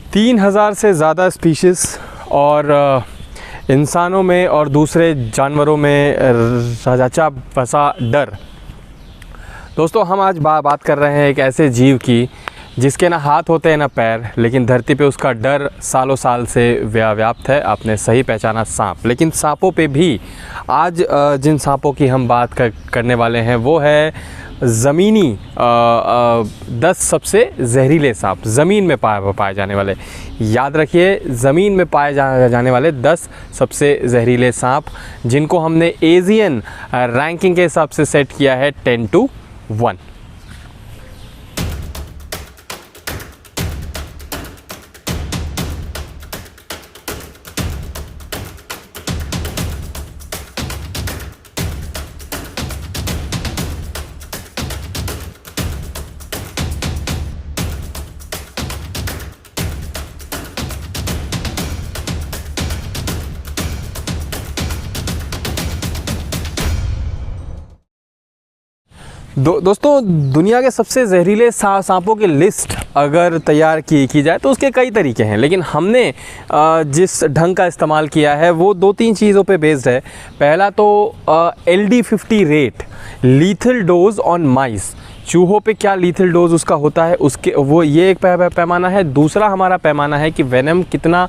3,000 से ज़्यादा स्पीशीज़ और इंसानों में और दूसरे जानवरों में रचा बसा डर। दोस्तों, हम आज बात कर रहे हैं एक ऐसे जीव की जिसके ना हाथ होते हैं ना पैर, लेकिन धरती पे उसका डर सालों साल से व्याप्त है। आपने सही पहचाना, सांप। लेकिन सांपों पे भी आज जिन सांपों की हम बात करने वाले हैं वो है ज़मीनी 10 सबसे जहरीले सांप, ज़मीन में पाए जाने वाले। याद रखिए, ज़मीन में पाए जाने वाले 10 सबसे जहरीले सांप, जिनको हमने एशियन रैंकिंग के हिसाब से सेट किया है 10 to 1। दोस्तों, दुनिया के सबसे जहरीले सांपों की लिस्ट अगर तैयार की जाए तो उसके कई तरीके हैं, लेकिन हमने जिस ढंग का इस्तेमाल किया है वो 2-3 चीज़ों पे बेस्ड है। पहला तो LD50 rate, lethal dose on mice. चूहों पे क्या लीथल डोज उसका होता है, उसके वो ये एक पैमाना है। दूसरा हमारा पैमाना है कि वेनम कितना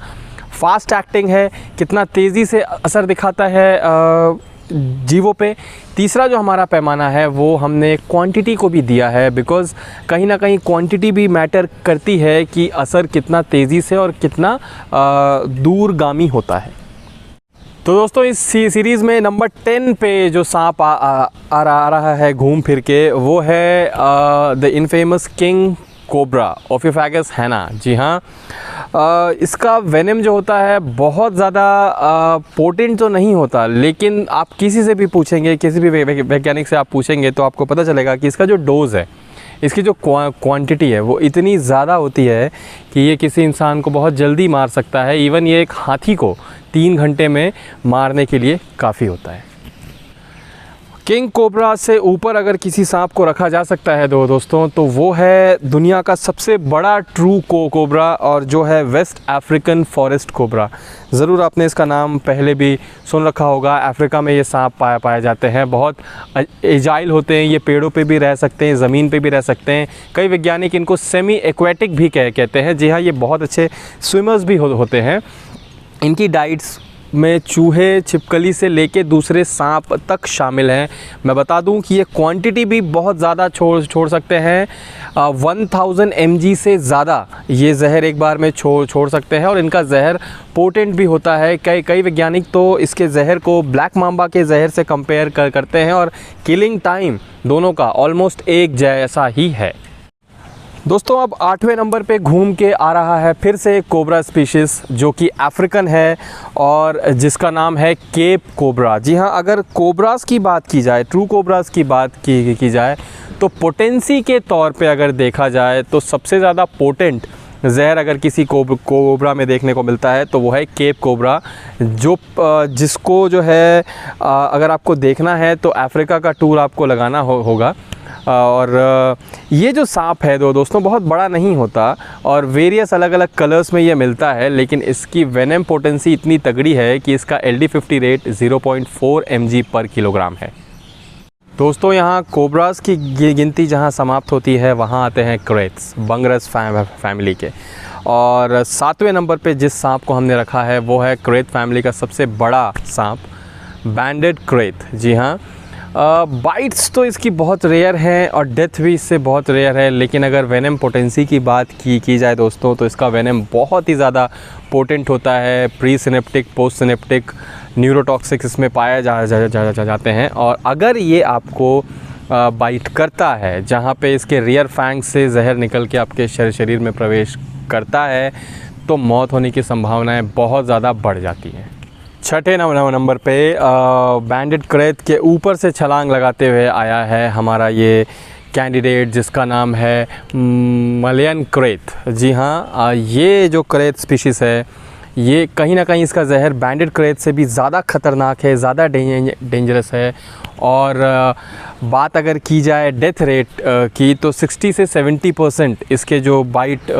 फास्ट एक्टिंग है, कितना तेज़ी से असर दिखाता है जीवों पे। तीसरा जो हमारा पैमाना है वो हमने क्वांटिटी को भी दिया है, बिकॉज़ कहीं ना कहीं क्वांटिटी भी मैटर करती है कि असर कितना तेज़ी से और कितना दूरगामी होता है। तो दोस्तों, इस सीरीज़ में नंबर 10 पे जो सांप आ रहा है घूम फिर के, वो है द इनफेमस किंग कोबरा, ओफिफेगस हैना। जी हाँ, इसका वेनम जो होता है बहुत ज़्यादा पोटेंट तो नहीं होता, लेकिन आप किसी से भी पूछेंगे, किसी भी वैज्ञानिक से आप पूछेंगे तो आपको पता चलेगा कि इसका जो डोज़ है, इसकी जो क्वांटिटी है वो इतनी ज़्यादा होती है कि ये किसी इंसान को बहुत जल्दी मार सकता है। इवन ये एक हाथी को 3 घंटे में मारने के लिए काफ़ी होता है। किंग कोबरा से ऊपर अगर किसी सांप को रखा जा सकता है दोस्तों, तो वो है दुनिया का सबसे बड़ा ट्रू कोबरा, और जो है वेस्ट अफ्रीकन फॉरेस्ट कोबरा। ज़रूर आपने इसका नाम पहले भी सुन रखा होगा। अफ्रीका में ये सांप पाए जाते हैं, बहुत एजाइल होते हैं, ये पेड़ों पे भी रह सकते हैं, ज़मीन पे भी रह सकते हैं। कई वैज्ञानिक इनको सेमी एक्वेटिक भी कहते हैं। जी हाँ, ये बहुत अच्छे स्विमर्स भी होते हैं। इनकी डाइट्स में चूहे, छिपकली से लेके दूसरे सांप तक शामिल हैं। मैं बता दूं कि ये क्वांटिटी भी बहुत ज़्यादा छोड़ सकते हैं। 1000 mg से ज़्यादा ये जहर एक बार में छोड़ सकते हैं, और इनका जहर पोटेंट भी होता है। कई वैज्ञानिक तो इसके जहर को ब्लैक मांबा के जहर से कंपेयर करते हैं, और किलिंग टाइम दोनों का ऑलमोस्ट एक जैसा ही है। दोस्तों, अब 8वें नंबर पे घूम के आ रहा है फिर से एक कोबरा स्पीशीज़, जो कि अफ्रीकन है और जिसका नाम है केप कोबरा। जी हाँ, अगर कोबरास की बात की जाए, ट्रू कोबरास की बात की जाए, तो पोटेंसी के तौर पे अगर देखा जाए तो सबसे ज़्यादा पोटेंट जहर अगर किसी कोबरा में देखने को मिलता है तो वो है केप कोबरा, जो जिसको जो है अगर आपको देखना है तो अफ्रीका का टूर आपको लगाना होगा। और ये जो सांप है दोस्तों बहुत बड़ा नहीं होता, और वेरियस अलग अलग कलर्स में ये मिलता है, लेकिन इसकी वेनम पोटेंसी इतनी तगड़ी है कि इसका LD50 रेट 0.4 mg पर किलोग्राम है। दोस्तों, यहाँ कोबरास की गिनती जहाँ समाप्त होती है वहाँ आते हैं क्रेट्स, बंगरस फैमिली के। और 7वें नंबर पे जिस सांप को हमने रखा है वो है क्रेट फैमिली का सबसे बड़ा सांप, बैंडेड क्रेट। जी हाँ, बाइट्स तो इसकी बहुत रेयर हैं और डेथ भी इससे बहुत रेयर है, लेकिन अगर वेनम पोटेंसी की बात की जाए दोस्तों, तो इसका वेनम बहुत ही ज़्यादा पोटेंट होता है। Pre synaptic, post synaptic, neurotoxic इसमें पाए जाते हैं। और अगर ये आपको बाइट करता है जहाँ पे इसके रियर फैंग से जहर निकल के आपके शरीर में प्रवेश करता है, तो मौत होने की संभावनाएं बहुत ज़्यादा बढ़ जाती हैं। 6ठे नंबर पे बैंडेड क्रेट के ऊपर से छलांग लगाते हुए आया है हमारा ये कैंडिडेट, जिसका नाम है मलयन क्रेट। जी हाँ, ये जो क्रेट स्पीशीज़ है ये कहीं ना कहीं इसका जहर बैंडेड क्रेट से भी ज़्यादा ख़तरनाक है, ज़्यादा डेंजरस है। और बात अगर की जाए डेथ रेट की तो 60 से 70% इसके जो बाइट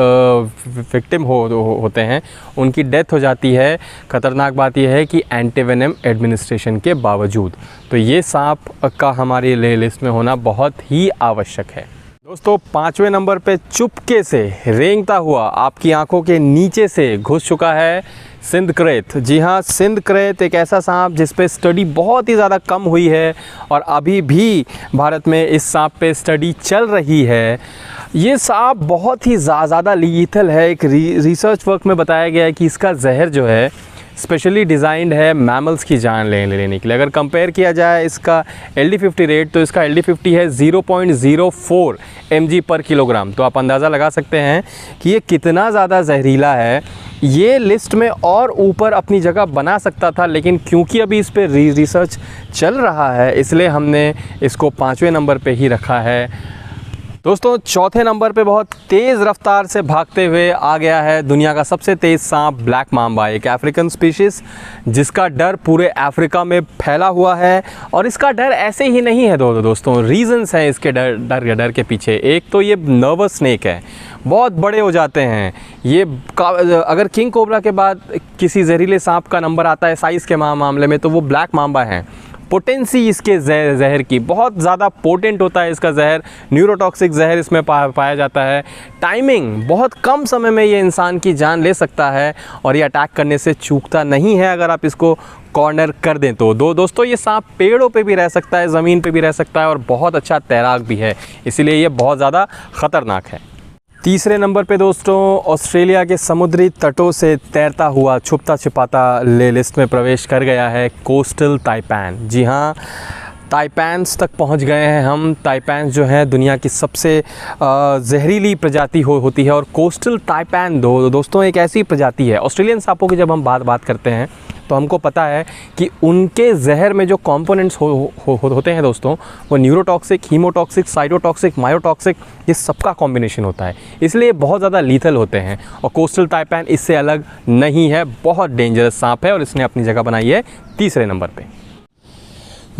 विक्टिम होते हैं उनकी डेथ हो जाती है। ख़तरनाक बात यह है कि एंटीवेनम एडमिनिस्ट्रेशन के बावजूद। तो ये सांप का हमारी लिस्ट में होना बहुत ही आवश्यक है। दोस्तों 5वें नंबर पे चुपके से रेंगता हुआ आपकी आंखों के नीचे से घुस चुका है सिंध क्रेत। जी हाँ, सिंध क्रेत एक ऐसा सांप जिस पे स्टडी बहुत ही ज़्यादा कम हुई है और अभी भी भारत में इस सांप पे स्टडी चल रही है। ये सांप बहुत ही ज़्यादा लीथल है। एक रिसर्च वर्क में बताया गया है कि इसका जहर जो है स्पेशली डिज़ाइंड है मैमल्स की जान लेने के लिए। अगर कंपेयर किया जाए इसका LD50 रेट तो इसका LD50 है 0.04 mg पर किलोग्राम। तो आप अंदाज़ा लगा सकते हैं कि ये कितना ज़्यादा जहरीला है। ये लिस्ट में और ऊपर अपनी जगह बना सकता था, लेकिन क्योंकि अभी इस पर रिसर्च चल रहा है इसलिए हमने इसको 5वें नंबर पे ही रखा है। दोस्तों 4थे नंबर पे बहुत तेज़ रफ्तार से भागते हुए आ गया है दुनिया का सबसे तेज़ सांप ब्लैक माम्बा, एक अफ्रीकन स्पीशीज़ जिसका डर पूरे अफ्रीका में फैला हुआ है। और इसका डर ऐसे ही नहीं है दोस्तों, रीज़न्स हैं इसके डर के पीछे। एक तो ये नर्वस स्नेक है, बहुत बड़े हो जाते हैं ये। अगर किंग कोबरा के बाद किसी जहरीले सांप का नंबर आता है साइज़ के मामले में तो वो ब्लैक माम्बा है। पोटेंसी इसके जहर की बहुत ज़्यादा पोटेंट होता है इसका जहर, न्यूरोटॉक्सिक जहर इसमें पाया जाता है। टाइमिंग बहुत कम समय में ये इंसान की जान ले सकता है और ये अटैक करने से चूकता नहीं है अगर आप इसको कॉर्नर कर दें तो। दोस्तों ये सांप पेड़ों पे भी रह सकता है, ज़मीन पे भी रह सकता है और बहुत अच्छा तैराक भी है, इसीलिए ये बहुत ज़्यादा ख़तरनाक है। तीसरे नंबर पे दोस्तों ऑस्ट्रेलिया के समुद्री तटों से तैरता हुआ छुपता छिपाता लिस्ट में प्रवेश कर गया है कोस्टल ताइपैन। जी हाँ, ताइपैन्स तक पहुंच गए हैं हम। ताइपैन्स जो है दुनिया की सबसे जहरीली प्रजाति होती है और कोस्टल ताइपैन दोस्तों एक ऐसी प्रजाति है। ऑस्ट्रेलियन सांपों की जब हम बात करते हैं तो हमको पता है कि उनके जहर में जो कंपोनेंट्स होते हैं दोस्तों वो न्यूरोटॉक्सिक, हीमोटॉक्सिक, साइटोटॉक्सिक, मायोटॉक्सिक, ये सबका कॉम्बिनेशन होता है, इसलिए बहुत ज़्यादा लीथल होते हैं। और कोस्टल ताइपैन इससे अलग नहीं है, बहुत डेंजरस सांप है और इसने अपनी जगह बनाई है 3रे नंबर पे।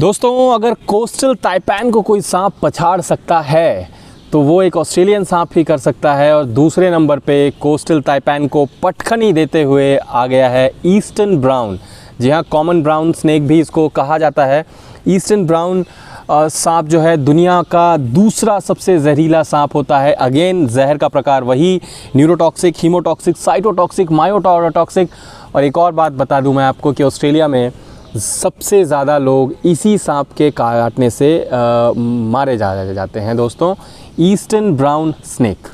दोस्तों अगर कोस्टल ताइपैन को कोई सांप पछाड़ सकता है तो वो एक ऑस्ट्रेलियन सांप ही कर सकता है। और 2रे नंबर पे कोस्टल ताइपैन को पटखनी देते हुए आ गया है ईस्टर्न ब्राउन। जी हाँ, कॉमन ब्राउन स्नेक भी इसको कहा जाता है। ईस्टर्न ब्राउन सांप जो है दुनिया का दूसरा सबसे जहरीला सांप होता है। अगेन जहर का प्रकार वही, न्यूरोटॉक्सिक, हीमोटॉक्सिक, साइटोटॉक्सिक, मायोटॉक्सिक। और एक और बात बता दूं मैं आपको कि ऑस्ट्रेलिया में सबसे ज़्यादा लोग इसी सांप के काटने से मारे जाते हैं दोस्तों, ईस्टर्न ब्राउन स्नेक।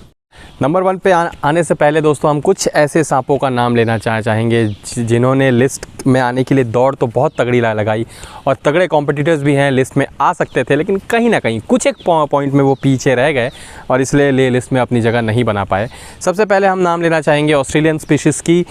नंबर 1 पे आने से पहले दोस्तों हम कुछ ऐसे सांपों का नाम लेना चाहेंगे जिन्होंने लिस्ट में आने के लिए दौड़ तो बहुत तगड़ी लगाई और तगड़े कॉम्पिटिटर्स भी हैं, लिस्ट में आ सकते थे, लेकिन कहीं ना कहीं कुछ एक पॉइंट में वो पीछे रह गए और इसलिए लिस्ट में अपनी जगह नहीं बना पाए। सबसे पहले हम नाम लेना चाहेंगे ऑस्ट्रेलियन स्पीशीज़ की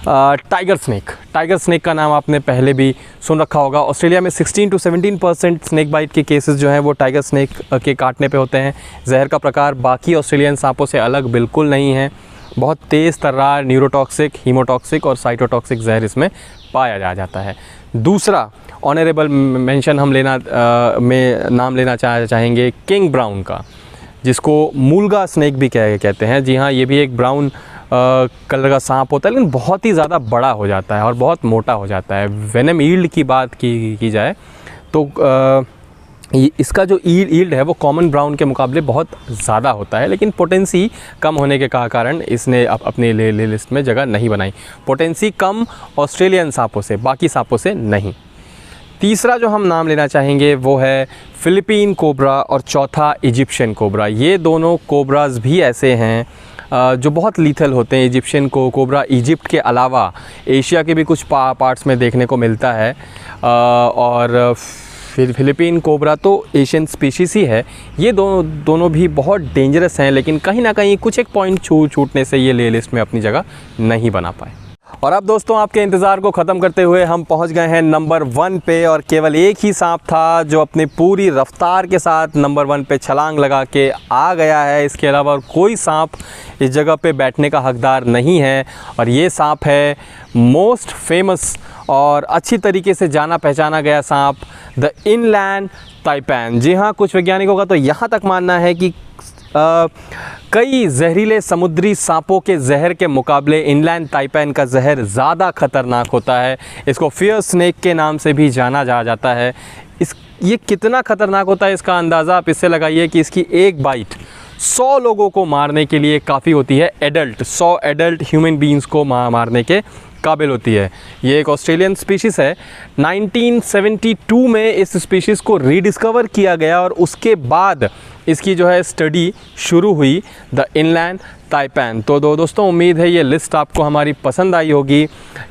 टाइगर स्नेक। टाइगर स्नेक का नाम आपने पहले भी सुन रखा होगा। ऑस्ट्रेलिया में 16 to 17% स्नेक बाइट के केसेस जो हैं वो टाइगर स्नेक के काटने पे होते हैं। जहर का प्रकार बाकी ऑस्ट्रेलियन सांपों से अलग बिल्कुल नहीं है, बहुत तेज़ तर्रार न्यूरोटॉक्सिक, हीमोटॉक्सिक और साइटोटॉक्सिक जहर इसमें पाया जाता है। दूसरा ऑनरेबल मेंशन हम नाम लेना चाहेंगे किंग ब्राउन का, जिसको मूलगा स्नेक भी कहते हैं। जी हाँ, ये भी एक ब्राउन कलर का सांप होता है, लेकिन बहुत ही ज़्यादा बड़ा हो जाता है और बहुत मोटा हो जाता है। वेनम ईल्ड की बात की जाए तो इसका जो ईल्ड है वो कॉमन ब्राउन के मुकाबले बहुत ज़्यादा होता है, लेकिन पोटेंसी कम होने के कारण इसने अपने लिस्ट में जगह नहीं बनाई। पोटेंसी कम ऑस्ट्रेलियन सांपों से, बाकी सांपों से नहीं। तीसरा जो हम नाम लेना चाहेंगे वो है फिलिपीन कोबरा और चौथा इजिप्शियन कोबरा। ये दोनों कोबराज भी ऐसे हैं जो बहुत लीथल होते हैं। इजिप्शियन कोबरा इजिप्ट के अलावा एशिया के भी कुछ पार्ट्स में देखने को मिलता है और फिलिपीन कोबरा तो एशियन स्पीशीज़ ही है। ये दोनों भी बहुत डेंजरस हैं, लेकिन कहीं ना कहीं कुछ एक पॉइंट छूटने से ये लिस्ट में अपनी जगह नहीं बना पाए। और अब दोस्तों आपके इंतज़ार को ख़त्म करते हुए हम पहुंच गए हैं नंबर 1 पे, और केवल एक ही सांप था जो अपनी पूरी रफ्तार के साथ नंबर 1 पे छलांग लगा के आ गया है। इसके अलावा और कोई सांप इस जगह पे बैठने का हकदार नहीं है, और ये सांप है मोस्ट फेमस और अच्छी तरीके से जाना पहचाना गया सांप, द इनलैंड ताइपैन। जी हाँ, कुछ वैज्ञानिकों का तो यहाँ तक मानना है कि कई जहरीले समुद्री सांपों के जहर के मुकाबले इनलैंड ताइपैन का जहर ज़्यादा खतरनाक होता है। इसको फियर स्नेक के नाम से भी जाना जाता है। ये कितना खतरनाक होता है इसका अंदाज़ा आप इससे लगाइए कि इसकी एक बाइट 100 लोगों को मारने के लिए काफ़ी होती है। 100 एडल्ट ह्यूमन बींग्स को मारने के काबिल होती है। ये एक ऑस्ट्रेलियन स्पीशीज़ है। 1972 में इस स्पीशीज़ को रीडिस्कवर किया गया और उसके बाद इसकी जो है स्टडी शुरू हुई, द इनलैंड ताइपैन। तो दोस्तों उम्मीद है ये लिस्ट आपको हमारी पसंद आई होगी।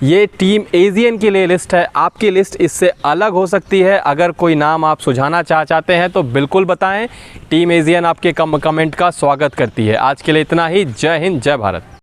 ये टीम एजियन के लिए लिस्ट है, आपकी लिस्ट इससे अलग हो सकती है। अगर कोई नाम आप सुझाना चाहते हैं तो बिल्कुल बताएं। टीम एजियन आपके कमेंट का स्वागत करती है। आज के लिए इतना ही। जय हिंद, जय भारत।